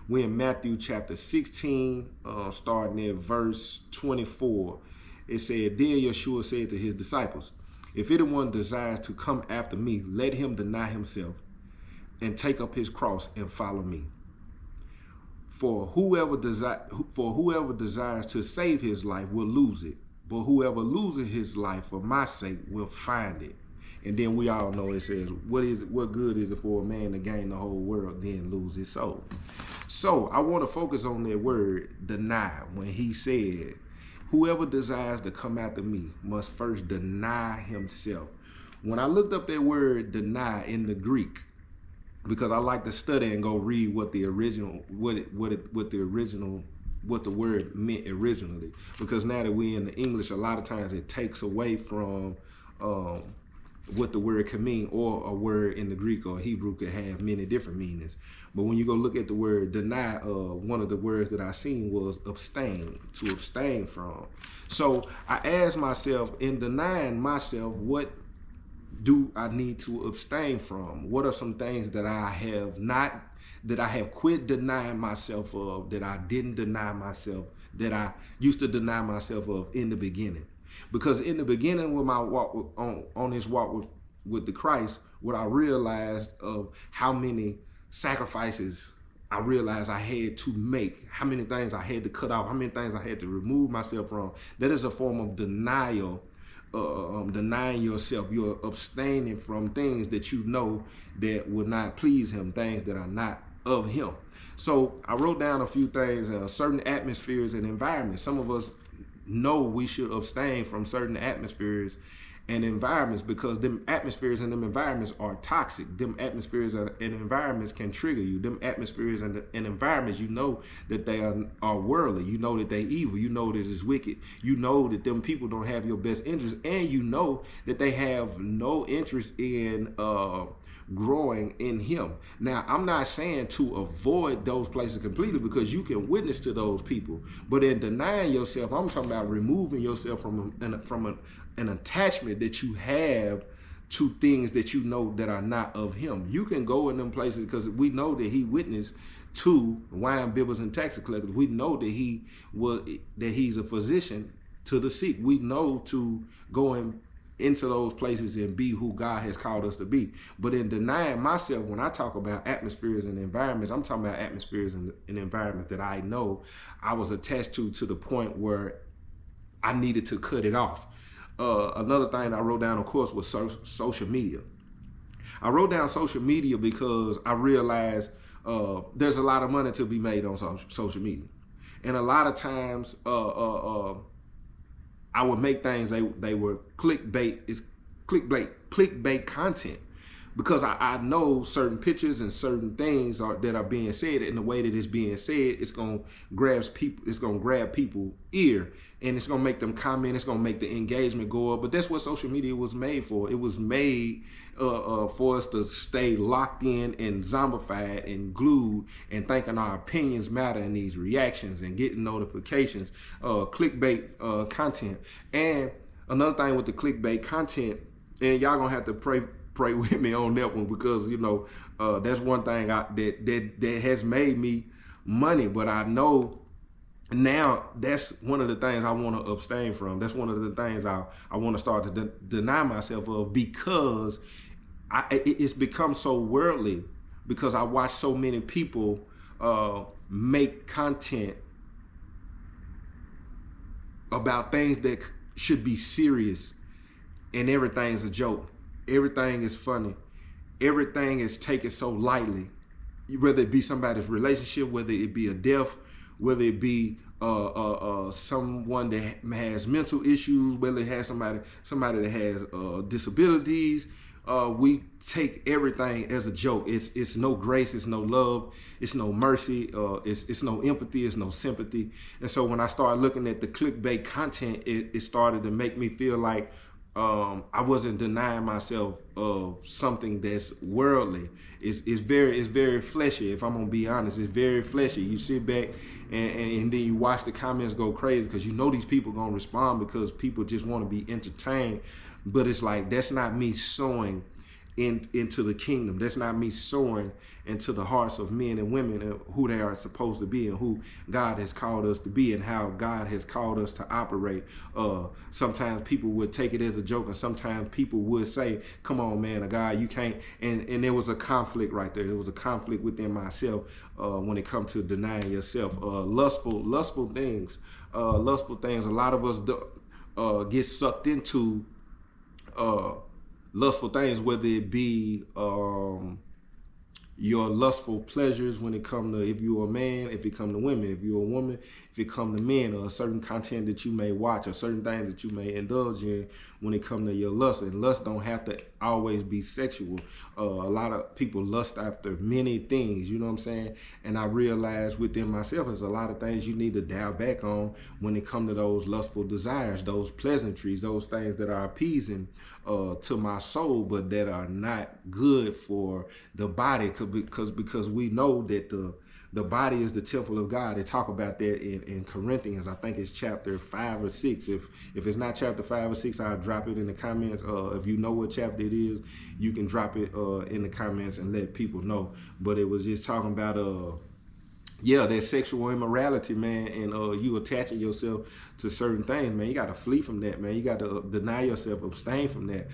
We're in Matthew chapter 16, starting at verse 24. It said, Then Yeshua said to his disciples, If anyone desires to come after me, let him deny himself and take up his cross and follow me. For whoever desires to save his life will lose it, but whoever loses his life for my sake will find it. And then we all know it says, what good is it for a man to gain the whole world, then lose his soul? So I want to focus on that word, deny, when he said, whoever desires to come after me must first deny himself. When I looked up that word deny in the Greek, because I like to study and go read what the original, what the word meant originally. Because now that we're in the English, a lot of times it takes away from what the word can mean, or a word in the Greek or Hebrew could have many different meanings. But when you go look at the word deny, one of the words that I seen was abstain, to abstain from. So I asked myself, in denying myself, what do I need to abstain from? What are some things that I have quit denying myself of, that I didn't deny myself, that I used to deny myself of in the beginning? Because in the beginning, with my walk on this walk with the Christ, what I realized of how many sacrifices I realized I had to make, how many things I had to cut off, how many things I had to remove myself from. That is a form of denial, denying yourself. You're abstaining from things that you know that would not please him, things that are not of him. So I wrote down a few things, certain atmospheres and environments. Some of us know we should abstain from certain atmospheres and environments, because them atmospheres and them environments are toxic. Them atmospheres and environments can trigger you. Them atmospheres and environments, you know that they are worldly. You know that they evil. You know that it's wicked. You know that them people don't have your best interest, and you know that they have no interest in growing in him. Now, I'm not saying to avoid those places completely, because you can witness to those people. But in denying yourself, I'm talking about removing yourself from an attachment that you have to things that you know that are not of him. You can go in them places because we know that he witnessed to wine bibbers and tax collectors. We know that he's a physician to the sick. We know to go into those places and be who God has called us to be. But in denying myself, when I talk about atmospheres and environments, I'm talking about atmospheres and environments that I know I was attached to the point where I needed to cut it off. Another thing I wrote down, of course, was social media. I wrote down social media because I realized there's a lot of money to be made on social media. And a lot of times I would make things, they were clickbait. It's clickbait content, because I know certain pictures and certain things that are being said, and the way that it's being said, it's gonna grab people ear, and it's gonna make them comment. It's gonna make the engagement go up. But that's what social media was made for. It was made for us to stay locked in and zombified and glued and thinking our opinions matter in these reactions and getting notifications, clickbait content. And another thing with the clickbait content, and y'all gonna have to pray with me on that one, because you know that's one thing that has made me money. But I know now that's one of the things I want to abstain from. That's one of the things I want to start to deny myself of, because it's become so worldly, because I watch so many people make content about things that should be serious, and everything's a joke. Everything is funny. Everything is taken so lightly, whether it be somebody's relationship, whether it be a death, whether it be someone that has mental issues, whether it has somebody that has disabilities. We take everything as a joke. It's no grace, it's no love, it's no mercy, it's no empathy, it's no sympathy. And so when I started looking at the clickbait content, it started to make me feel like I wasn't denying myself of something that's worldly. It's very fleshy. If I'm gonna be honest, it's very fleshy. You sit back and then you watch the comments go crazy, because you know these people gonna respond, because people just want to be entertained. But it's like, that's not me sowing into the kingdom. That's not me sowing into the hearts of men and women and who they are supposed to be and who God has called us to be and how God has called us to operate. Sometimes people would take it as a joke, and sometimes people would say, come on, man, God, you can't. And there was a conflict right there. There was a conflict within myself when it comes to denying yourself. Lustful things. A lot of us get sucked into lustful things, whether it be your lustful pleasures when it come to, if you're a man, if it come to women, if you're a woman, if it come to men, or certain content that you may watch, or certain things that you may indulge in when it come to your lust. And lust don't have to always be sexual. A lot of people lust after many things, you know what I'm saying? And I realized within myself, there's a lot of things you need to dial back on when it come to those lustful desires, those pleasantries, those things that are appeasing to my soul, but that are not good for the body, because we know that the body is the temple of God. They talk about that in Corinthians. I think it's chapter 5 or 6. If it's not chapter 5 or 6, I'll drop it in the comments. If you know what chapter it is, you can drop it in the comments and let people know. But it was just talking about that sexual immorality, man, and you attaching yourself to certain things, man. You got to flee from that, man. You got to deny yourself, abstain from that.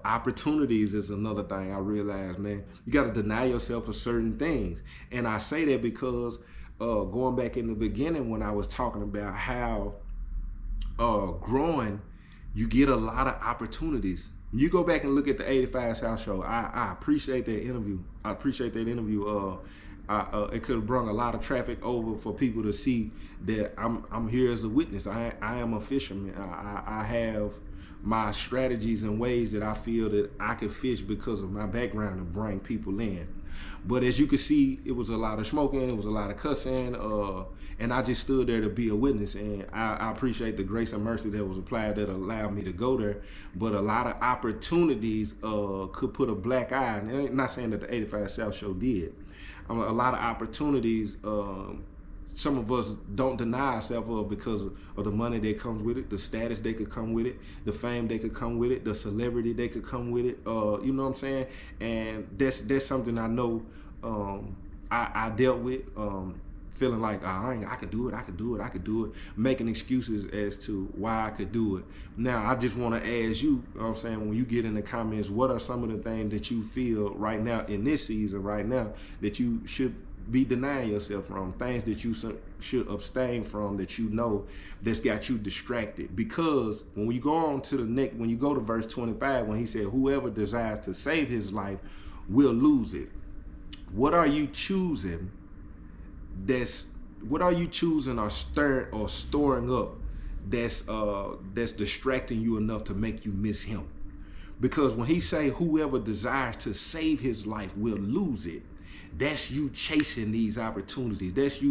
Opportunities is another thing I realized, man. You got to deny yourself for certain things. And I say that because going back in the beginning when I was talking about how growing, you get a lot of opportunities. You go back and look at the 85 South show. I appreciate that interview. It could have brought a lot of traffic over for people to see that I'm here as a witness. I am a fisherman. I have my strategies and ways that I feel that I can fish because of my background to bring people in. But as you can see, it was a lot of smoking, it was a lot of cussing, and I just stood there to be a witness. And I appreciate the grace and mercy that was applied that allowed me to go there. But a lot of opportunities could put a black eye, and I'm not saying that the 85 South show did. A lot of opportunities some of us don't deny ourselves of because of the money that comes with it, the status that could come with it, the fame that could come with it, the celebrity that could come with it. You know what I'm saying? And that's something I know I dealt with, feeling like I could do it, making excuses as to why I could do it. Now, I just want to ask you know what I'm saying, when you get in the comments, what are some of the things that you feel right now in this season right now that you should be denying yourself from, things that you should abstain from, that you know that's got you distracted? Because when you go on to the next, when you go to verse 25, when he said, whoever desires to save his life will lose it. What are you choosing or storing up that's distracting you enough to make you miss him? Because when he say whoever desires to save his life will lose it, that's you chasing these opportunities. That's you